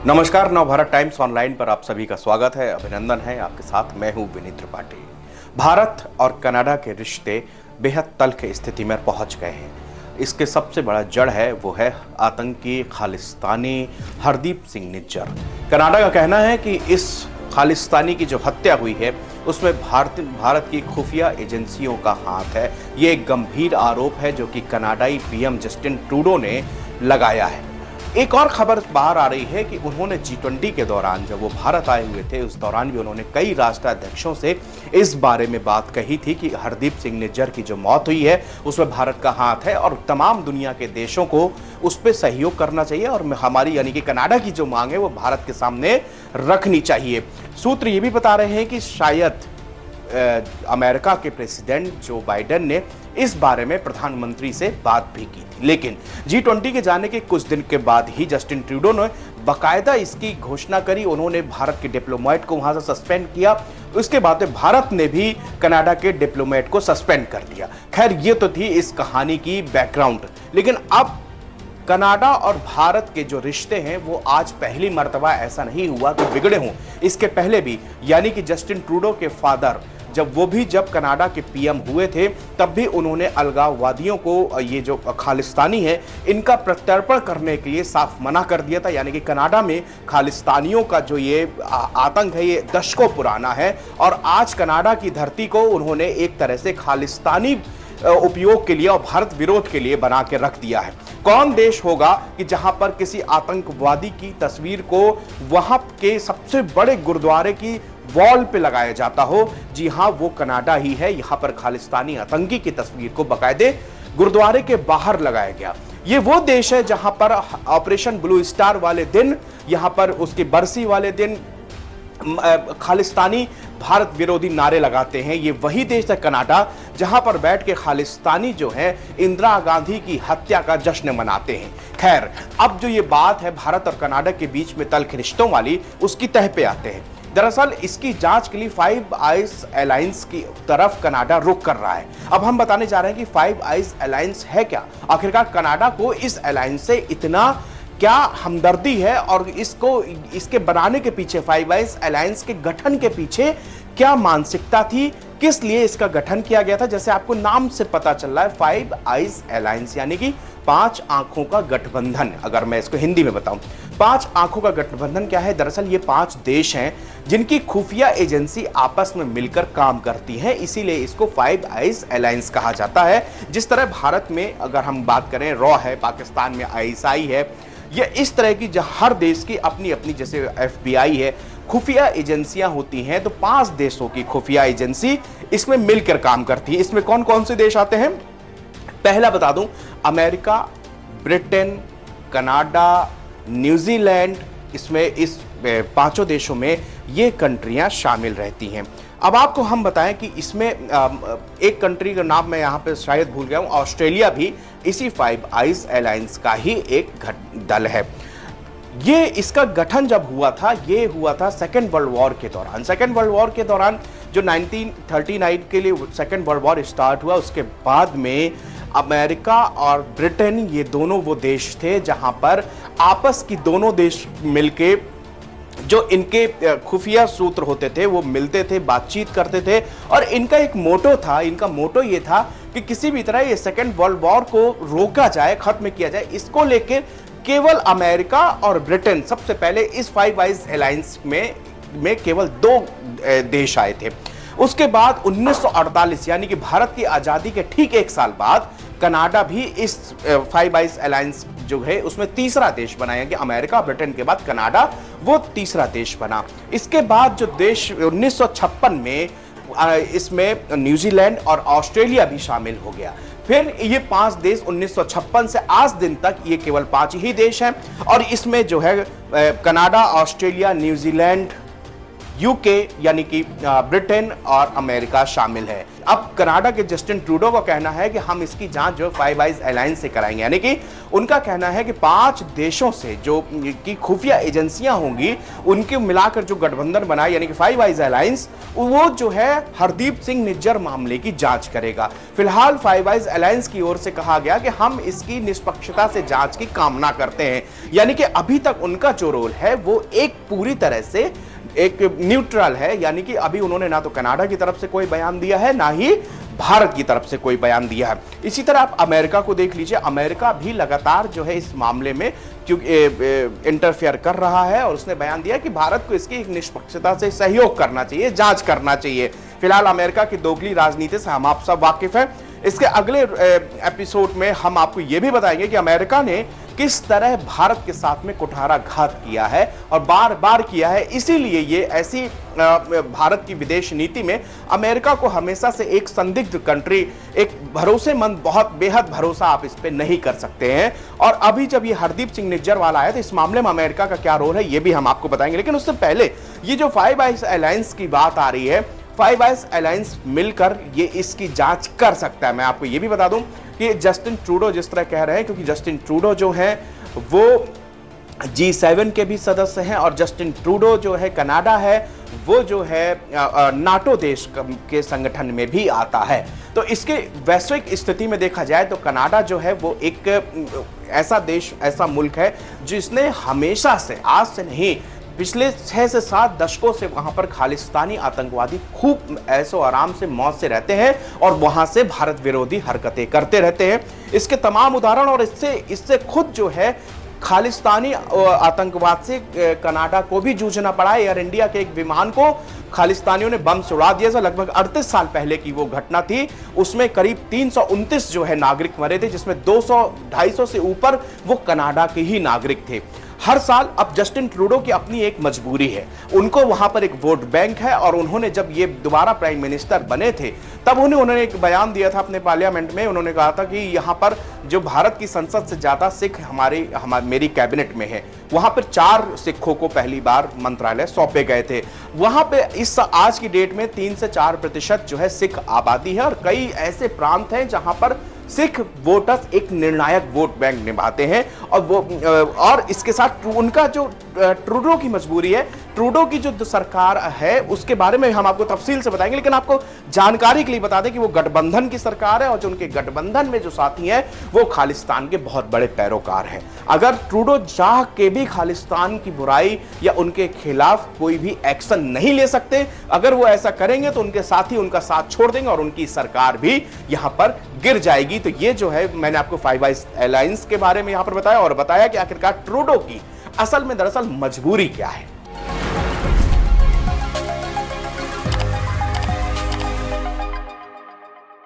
नमस्कार, Navbharat times online पर आप सभी का स्वागत है। अभिनंदन है, आपके साथ मैं हूं विनीत त्रिपाठी। भारत और कनाडा के रिश्ते बेहद तल्ख स्थिति में पहुंच गए हैं। इसके सबसे बड़ा जड़ है वो है आतंकी खालिस्तानी हरदीप सिंह निज्जर। कनाडा का कहना है कि इस खालिस्तानी की जो हत्या हुई है उसमें भारत की खुफिया एजेंसियों का हाथ है। ये एक गंभीर आरोप है जो कि कनाडाई पीएम जस्टिन ट्रूडो ने लगाया है। एक और खबर बाहर आ रही है कि उन्होंने G20 के दौरान जब वो भारत आए हुए थे उस दौरान भी उन्होंने कई राष्ट्राध्यक्षों से इस बारे में बात कही थी कि हरदीप सिंह निज्जर की जो मौत हुई है उसमें भारत का हाथ है और तमाम दुनिया के देशों को उस पर सहयोग करना चाहिए और हमारी यानी कि कनाडा की जो मांग है वो भारत के सामने रखनी चाहिए। सूत्र ये भी बता रहे हैं कि शायद अमेरिका के प्रेसिडेंट जो बाइडेन ने इस बारे में प्रधानमंत्री से बात भी की थी, लेकिन G20 के जाने के कुछ दिन के बाद ही जस्टिन ट्रूडो ने बाकायदा इसकी घोषणा करी। उन्होंने भारत के डिप्लोमेट को वहां से सस्पेंड किया। उसके बाद भारत ने भी कनाडा के डिप्लोमेट को सस्पेंड कर दिया। खैर, ये तो थी इस कहानी की बैकग्राउंड, लेकिन अब कनाडा और भारत के जो रिश्ते हैं वो आज पहली मर्तबा ऐसा नहीं हुआ कि बिगड़े हों। इसके पहले भी यानी कि जस्टिन ट्रूडो के फादर जब कनाडा के पीएम हुए थे तब भी उन्होंने अलगाववादियों को, ये जो खालिस्तानी है, इनका प्रत्यर्पण करने के लिए साफ मना कर दिया था। यानी कि कनाडा में खालिस्तानियों का जो ये आतंक है ये दशकों पुराना है और आज कनाडा की धरती को उन्होंने एक तरह से खालिस्तानी उपयोग के लिए और भारत विरोध के लिए बना के रख दिया है। कौन देश होगा कि जहां पर किसी आतंकवादी की तस्वीर को वहां के सबसे बड़े गुरुद्वारे की वॉल पे लगाया जाता हो? जी हां, वो कनाडा ही है। यहां पर खालिस्तानी आतंकी की तस्वीर को बाकायदे गुरुद्वारे के बाहर लगाया गया। ये वो देश है जहां पर ऑपरेशन ब्लू स्टार वाले दिन, यहां पर उसकी बरसी वाले दिन खालिस्तानी भारत विरोधी नारे लगाते हैं। ये वही देश है कनाडा जहां पर बैठ के खालिस्तानी जो है इंदिरा गांधी की हत्या का जश्न मनाते हैं। खैर, अब जो ये बात है भारत और कनाडा के बीच में तल्ख रिश्तों वाली, उसकी तह पे आते हैं। दरअसल इसकी जांच के लिए फाइव आइज अलायंस की तरफ कनाडा रुख कर रहा है। अब हम बताने जा रहे हैं कि फाइव आइज अलायंस है क्या, आखिरकार कनाडा को इस अलायंस से इतना क्या हमदर्दी है और इसके बनाने के पीछे, फाइव आइज अलायंस के गठन के पीछे क्या मानसिकता थी, किस लिए इसका गठन किया गया था। जैसे आपको नाम से पता चल रहा है, फाइव आइज अलायंस यानी कि 5 आंखों का गठबंधन। अगर मैं इसको हिंदी में बताऊं, 5 आंखों का गठबंधन क्या है? दरअसल ये 5 देश हैं जिनकी खुफिया एजेंसी आपस में मिलकर काम करती है, इसीलिए इसको फाइव आइज अलायंस कहा जाता है। जिस तरह भारत में अगर हम बात करें रॉ है, पाकिस्तान में ISI है, ये इस तरह की हर देश की अपनी अपनी, जैसे FBI है, खुफिया एजेंसियां होती हैं। तो 5 देशों की खुफिया एजेंसी इसमें मिलकर काम करती है। इसमें कौन कौन से देश आते हैं? पहला बता दूं, अमेरिका, ब्रिटेन, कनाडा, न्यूजीलैंड, इसमें इस 5 देशों में ये कंट्रियां शामिल रहती हैं। अब आपको हम बताएं कि इसमें एक कंट्री का नाम मैं यहाँ पे शायद भूल गया हूँ, ऑस्ट्रेलिया भी इसी फाइव आइज अलायंस का ही एक दल है। ये इसका गठन जब हुआ था, ये हुआ था सेकेंड वर्ल्ड वॉर के दौरान। सेकेंड वर्ल्ड वॉर के दौरान जो 1939 के लिए सेकेंड वर्ल्ड वॉर स्टार्ट हुआ, उसके बाद में अमेरिका और ब्रिटेन, ये दोनों वो देश थे जहां पर आपस की दोनों देश मिलके, जो इनके खुफिया सूत्र होते थे, वो मिलते थे, बातचीत करते थे और इनका एक मोटो था। इनका मोटो ये था कि किसी भी तरह ये सेकेंड वर्ल्ड वॉर को रोका जाए, खत्म किया जाए। इसको लेकर केवल अमेरिका और ब्रिटेन सबसे पहले इस फाइव आइज अलायंस में केवल 2 देश आए थे। उसके बाद 1948 यानी कि भारत की आजादी के ठीक 1 साल बाद कनाडा भी इस फाइव आइज अलायंस जो है उसमें तीसरा देश बनाया गया। अमेरिका ब्रिटेन के बाद कनाडा वो तीसरा देश बना। इसके बाद जो देश 1956 में इसमें न्यूजीलैंड और ऑस्ट्रेलिया भी शामिल हो गया। फिर ये 5 देश 1956 से आज दिन तक ये केवल 5 ही देश हैं और इसमें जो है कनाडा, ऑस्ट्रेलिया, न्यूजीलैंड, यूके यानी कि ब्रिटेन और अमेरिका शामिल है। अब कनाडा के जस्टिन ट्रूडो का कहना है कि हम इसकी जांच जो फाइव आइज अलायंस से कराएंगे, यानी कि उनका कहना है कि 5 देशों से जो की खुफिया एजेंसियां होंगी उनके मिलाकर जो गठबंधन बनाए यानी कि फाइव आइज अलायंस, वो जो है हरदीप सिंह निज्जर मामले की जांच करेगा। फिलहाल फाइव आइज अलायंस की ओर से कहा गया कि हम इसकी निष्पक्षता से जांच की कामना करते हैं, यानी कि अभी तक उनका जो रोल है वो एक पूरी तरह से एक न्यूट्रल है, यानी कि अभी उन्होंने ना तो कनाडा की तरफ से कोई बयान दिया है ना ही भारत की तरफ से कोई बयान दिया है। इसी तरह आप अमेरिका को देख लीजिए, अमेरिका भी लगातार जो है इस मामले में क्योंकि इंटरफेयर कर रहा है और उसने बयान दिया कि भारत को इसकी एक निष्पक्षता से सहयोग करना चाहिए, जांच करना चाहिए। फिलहाल अमेरिका की दोगली राजनीति से हम आप सब वाकिफ हैं। इसके अगले एपिसोड में हम आपको यह भी बताएंगे कि अमेरिका ने किस तरह भारत के साथ में कुठाराघात किया है और बार बार किया है। इसीलिए ये ऐसी भारत की विदेश नीति में अमेरिका को हमेशा से एक संदिग्ध कंट्री, एक भरोसेमंद, बहुत बेहद भरोसा आप इस पे नहीं कर सकते हैं। और अभी जब ये हरदीप सिंह निज्जर वाला है तो इस मामले में अमेरिका का क्या रोल है ये भी हम आपको बताएंगे। लेकिन उससे पहले ये जो फाइव आइज अलायंस की बात आ रही है, फाइव आइज अलायंस मिलकर ये इसकी जांच कर सकता है। मैं आपको ये भी बता दूं कि जस्टिन ट्रूडो जिस तरह कह रहे हैं, क्योंकि जस्टिन ट्रूडो जो है वो G7 के भी सदस्य हैं और जस्टिन ट्रूडो जो है कनाडा है वो जो है नाटो देश के संगठन में भी आता है। तो इसके वैश्विक स्थिति में देखा जाए तो कनाडा जो है वो एक ऐसा देश, ऐसा मुल्क है जिसने हमेशा से, आज से नहीं, पिछले 6 से 7 दशकों से वहां पर खालिस्तानी आतंकवादी खूब ऐसो आराम से मौज से रहते हैं और वहां से भारत विरोधी हरकतें करते रहते हैं। इसके तमाम उदाहरण, और इससे खुद जो है खालिस्तानी आतंकवाद से कनाडा को भी जूझना पड़ा। एयर इंडिया के एक विमान को खालिस्तानियों ने बम से उड़ा दिया था। लगभग 38 साल पहले की वो घटना थी। उसमें करीब 329 जो है नागरिक मरे थे, जिसमें 200-250 से ऊपर वो कनाडा के ही नागरिक थे। हर साल अब जस्टिन ट्रूडो की अपनी एक मजबूरी है, उनको वहां पर एक वोट बैंक है और उन्होंने जब ये दोबारा प्राइम मिनिस्टर बने थे तब उन्होंने एक बयान दिया था अपने पार्लियामेंट में। उन्होंने कहा था कि यहां पर जो भारत की संसद से ज्यादा सिख मेरी कैबिनेट में है, वहां पर 4 सिखों को पहली बार मंत्रालय सौंपे गए थे। वहां पे इस आज की डेट में 3 से 4% जो है सिख आबादी है और कई ऐसे प्रांत हैं जहां पर सिख वोटर्स एक निर्णायक वोट बैंक निभाते हैं। और इसके साथ उनका जो ट्रूडो की मजबूरी है, ट्रूडो की जो सरकार है उसके बारे में हम आपको तफसील से बताएंगे। लेकिन आपको जानकारी के लिए बता दें कि वो गठबंधन की सरकार है और जो उनके गठबंधन में जो साथी हैं वो खालिस्तान के बहुत बड़े पैरोकार हैं। अगर ट्रूडो चाह के भी खालिस्तान की बुराई या उनके खिलाफ कोई भी एक्शन नहीं ले सकते, अगर वो ऐसा करेंगे तो उनके साथी उनका साथ छोड़ देंगे और उनकी सरकार भी यहां पर गिर जाएगी। तो ये जो है मैंने आपको फाइव आइज अलायंस के बारे में यहां पर बताया और बताया कि आखिरकार ट्रूडो की असल में दरअसल मजबूरी क्या है।